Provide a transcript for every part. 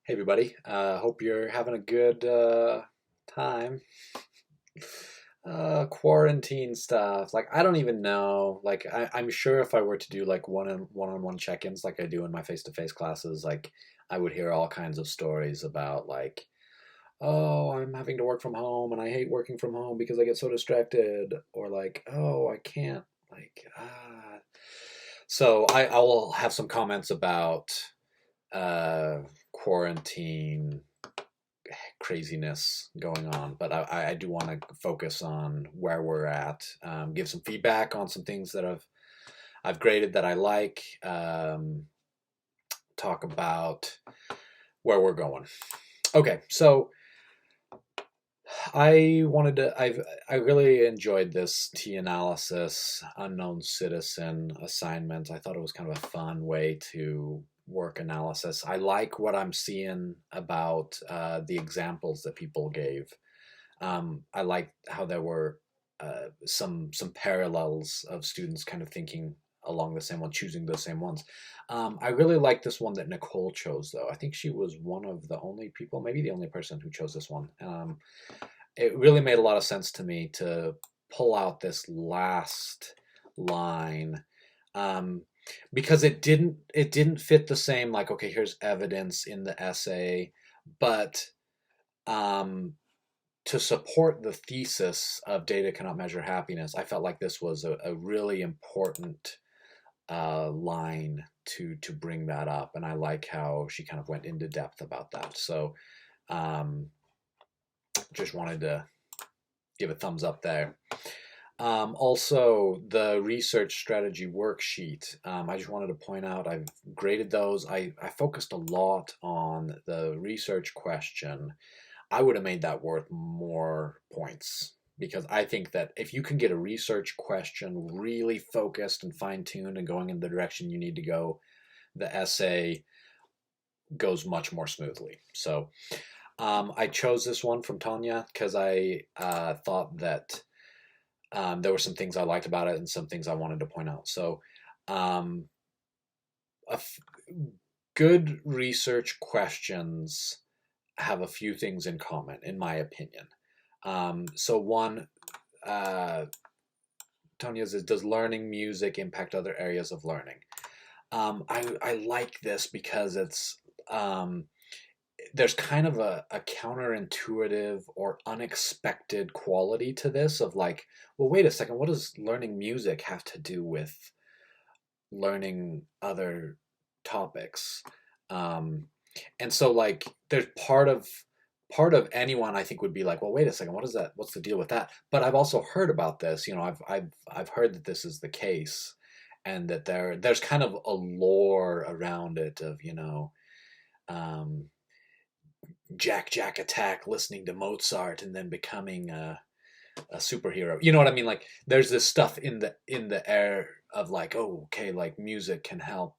Hey everybody, hope you're having a good time. Quarantine stuff. Like I don't even know. I'm sure if I were to do like one-on-one check-ins like I do in my face-to-face classes, like I would hear all kinds of stories about like, oh, I'm having to work from home and I hate working from home because I get so distracted, or like, oh, I can't like I will have some comments about uh quarantine craziness going on, but I do want to focus on where we're at, give some feedback on some things that I've graded that I like, talk about where we're going. Okay, so I really enjoyed this T analysis unknown citizen assignment. I thought it was kind of a fun way to work analysis. I like what I'm seeing about the examples that people gave. I like how there were some parallels of students kind of thinking along the same one, choosing the same ones. I really like this one that Nicole chose, though. I think she was one of the only people, maybe the only person who chose this one. It really made a lot of sense to me to pull out this last line, um, because it didn't fit the same, like, okay, here's evidence in the essay, but um, to support the thesis of data cannot measure happiness, I felt like this was a really important line to bring that up, and I like how she kind of went into depth about that. So um, just wanted to give a thumbs up there. Also, the research strategy worksheet. I just wanted to point out I've graded those. I focused a lot on the research question. I would have made that worth more points because I think that if you can get a research question really focused and fine tuned and going in the direction you need to go, the essay goes much more smoothly. So I chose this one from Tanya because I thought that there were some things I liked about it and some things I wanted to point out. So, um, a f- good research questions have a few things in common, in my opinion. So, one, uh, Tanya's is, does learning music impact other areas of learning? I like this because um, there's kind of a counterintuitive or unexpected quality to this of like, well, wait a second, what does learning music have to do with learning other topics? Um, and so like there's part of anyone I think would be like, well, wait a second, what is that? What's the deal with that? But I've also heard about this. I've heard that this is the case, and that there's kind of a lore around it of um, Jack Attack listening to Mozart and then becoming a superhero. You know what I mean? Like there's this stuff in the air of like, oh, okay, like music can help,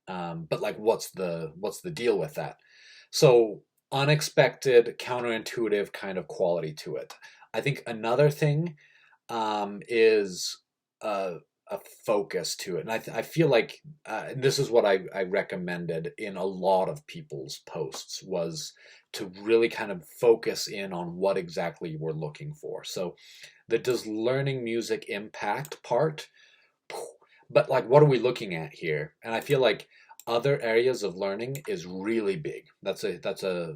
but like what's the deal with that? So unexpected, counterintuitive kind of quality to it. I think another thing is a, a focus to it, and I feel like this is what I recommended in a lot of people's posts was to really kind of focus in on what exactly we're looking for. So the does learning music impact part, but like what are we looking at here? And I feel like other areas of learning is really big. That's a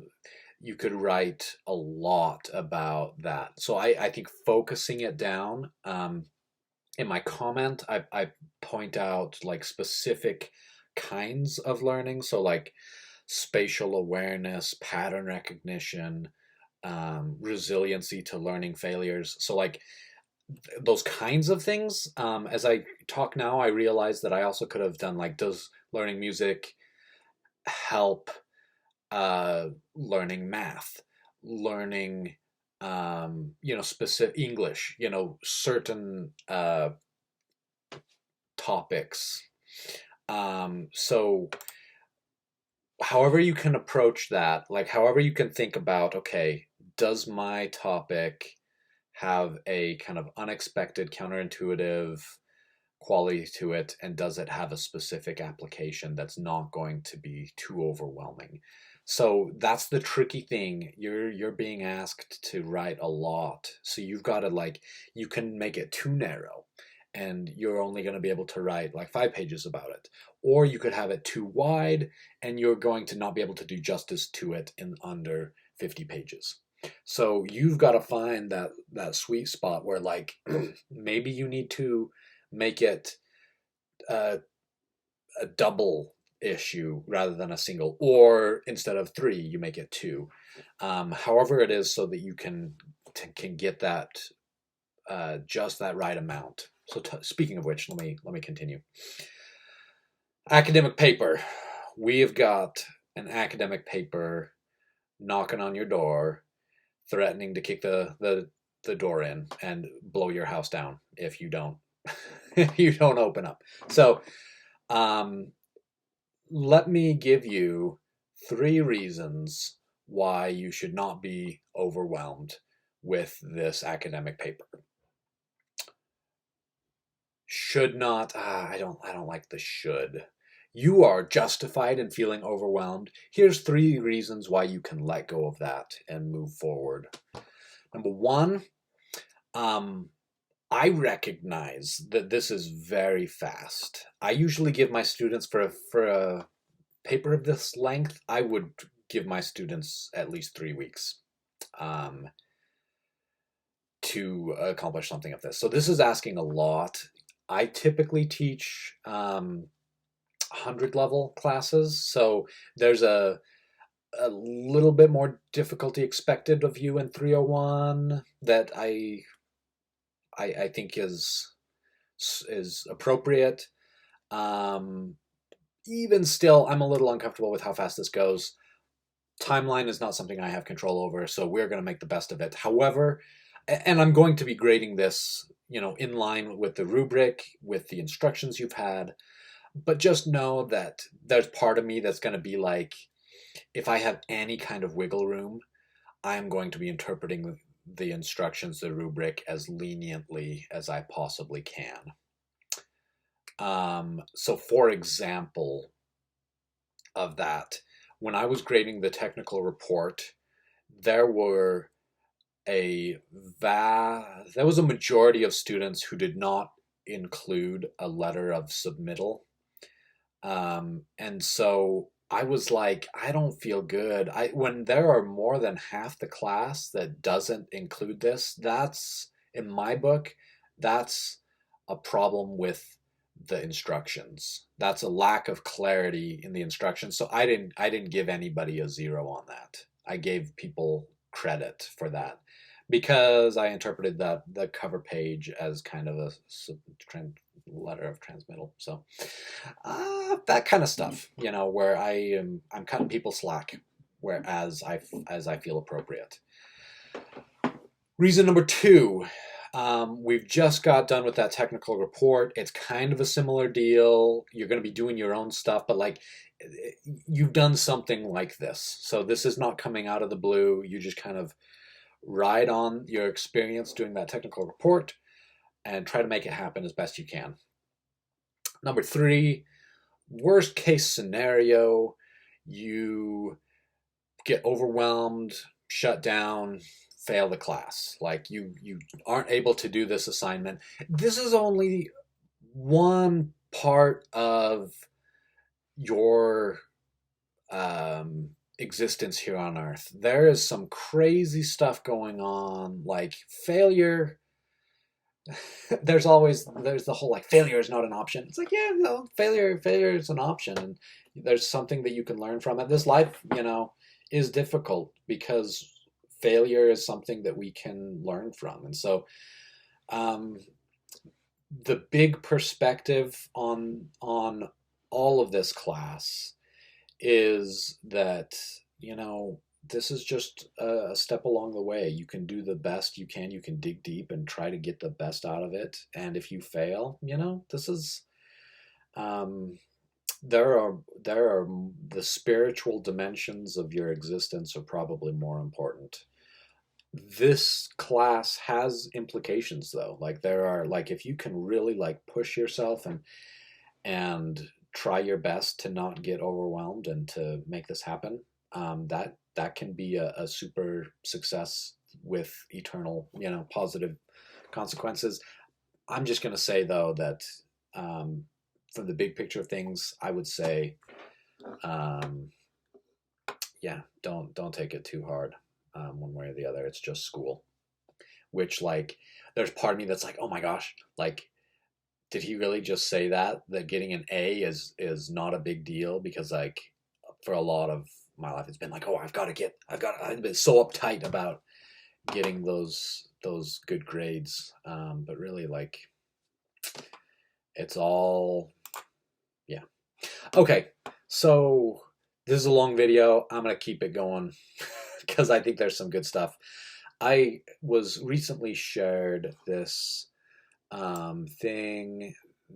you could write a lot about that. So I think focusing it down, in my comment, I point out like specific kinds of learning. So like spatial awareness, pattern recognition, resiliency to learning failures. So like those kinds of things. As I talk now, I realize that I also could have done like, does learning music help learning math, learning specific English, certain topics. So however you can approach that, like however you can think about, okay, does my topic have a kind of unexpected, counterintuitive quality to it, and does it have a specific application that's not going to be too overwhelming? So that's the tricky thing. You're being asked to write a lot. So you've got to, like, you can make it too narrow and you're only going to be able to write like 5 pages about it. Or you could have it too wide and you're going to not be able to do justice to it in under 50 pages. So you've got to find that sweet spot where, like, maybe you need to make it a double issue rather than a single, or instead of 3 you make it 2. However it is, so that you can get that just that right amount. So speaking of which, let me continue. Academic paper. We have got an academic paper knocking on your door, threatening to kick the door in and blow your house down if you don't if you don't open up. So let me give you 3 reasons why you should not be overwhelmed with this academic paper. Should not, I don't like the should. You are justified in feeling overwhelmed. Here's 3 reasons why you can let go of that and move forward. Number 1, I recognize that this is very fast. I usually give my students, for a paper of this length, I would give my students at least 3 weeks to accomplish something of this. So this is asking a lot. I typically teach 100 level classes, so there's a little bit more difficulty expected of you in 301 that I think is appropriate. Even still, I'm a little uncomfortable with how fast this goes. Timeline is not something I have control over, so we're going to make the best of it. However, and I'm going to be grading this, in line with the rubric, with the instructions you've had. But just know that there's part of me that's going to be like, if I have any kind of wiggle room, I'm going to be interpreting the instructions, the rubric, as leniently as I possibly can. So for example of that, when I was grading the technical report, there was a majority of students who did not include a letter of submittal. And so I was like, I don't feel good. When there are more than half the class that doesn't include this, that's, in my book, that's a problem with the instructions. That's a lack of clarity in the instructions. So I didn't give anybody a 0 on that. I gave people credit for that because I interpreted the cover page as kind of a letter of transmittal. So that kind of stuff, where I'm cutting people slack, whereas I feel appropriate. Reason number 2, we've just got done with that technical report. It's kind of a similar deal. You're going to be doing your own stuff, but like, you've done something like this. So this is not coming out of the blue. You just kind of ride on your experience doing that technical report and try to make it happen as best you can. Number 3, worst case scenario, you get overwhelmed, shut down, fail the class. Like you aren't able to do this assignment. This is only one part of your existence here on Earth. There is some crazy stuff going on, like failure. There's the whole, like, failure is not an option. It's like, yeah, no, failure is an option, and there's something that you can learn from it. This life, is difficult because failure is something that we can learn from. And so the big perspective on all of this class is that, this is just a step along the way. You can do the best you can. You can dig deep and try to get the best out of it. And if you fail, this is, there are the spiritual dimensions of your existence are probably more important This class has implications though. Like there are like if you can really like push yourself and try your best to not get overwhelmed and to make this happen, that can be a super success with eternal, positive consequences. I'm just gonna say though that um, for the big picture of things, I would say, um, yeah, don't take it too hard, one way or the other. It's just school. Which like, there's part of me that's like, oh my gosh, like, did he really just say that? That getting an A is not a big deal? Because like, for a lot of my life, it's been like, oh, I've been so uptight about getting those good grades. But really, like, it's all, yeah. Okay, so this is a long video. I'm gonna keep it going because I think there's some good stuff. I was recently shared this thing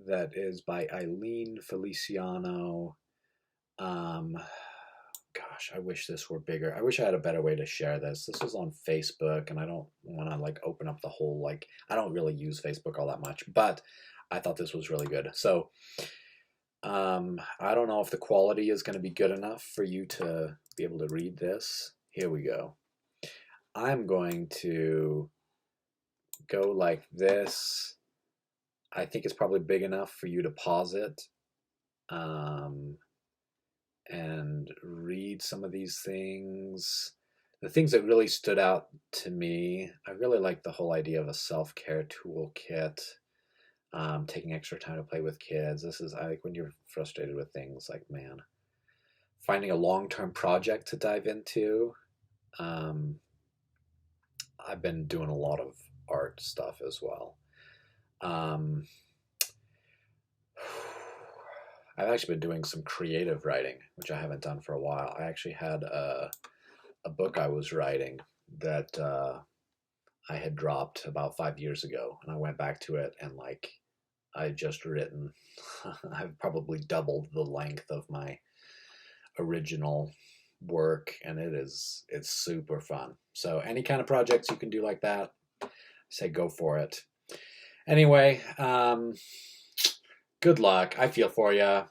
that is by Eileen Feliciano. Um, Gosh, I wish this were bigger. I wish I had a better way to share this. This was on Facebook, and I don't want to like open up the whole like. I don't really use Facebook all that much, but I thought this was really good. So I don't know if the quality is going to be good enough for you to be able to read this. Here we go. I'm going to go like this. I think it's probably big enough for you to pause it um, and read some of these things. The things that really stood out to me, I really like the whole idea of a self-care toolkit, taking extra time to play with kids. This is, I like when you're frustrated with things, like, man, finding a long-term project to dive into. Um, I've been doing a lot of art stuff as well. Um, I've actually been doing some creative writing, which I haven't done for a while. I actually had a book I was writing that I had dropped about 5 years ago, and I went back to it, and like I just written, I've probably doubled the length of my original work, and it's super fun. So any kind of projects you can do like that, say go for it. Anyway, good luck. I feel for you.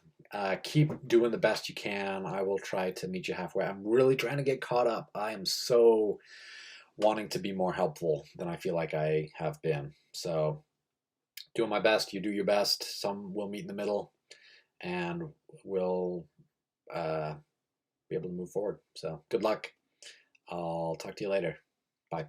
Keep doing the best you can. I will try to meet you halfway. I'm really trying to get caught up. I am so wanting to be more helpful than I feel like I have been. So, doing my best. You do your best. Some will meet in the middle, and we'll be able to move forward. So, good luck. I'll talk to you later. Bye.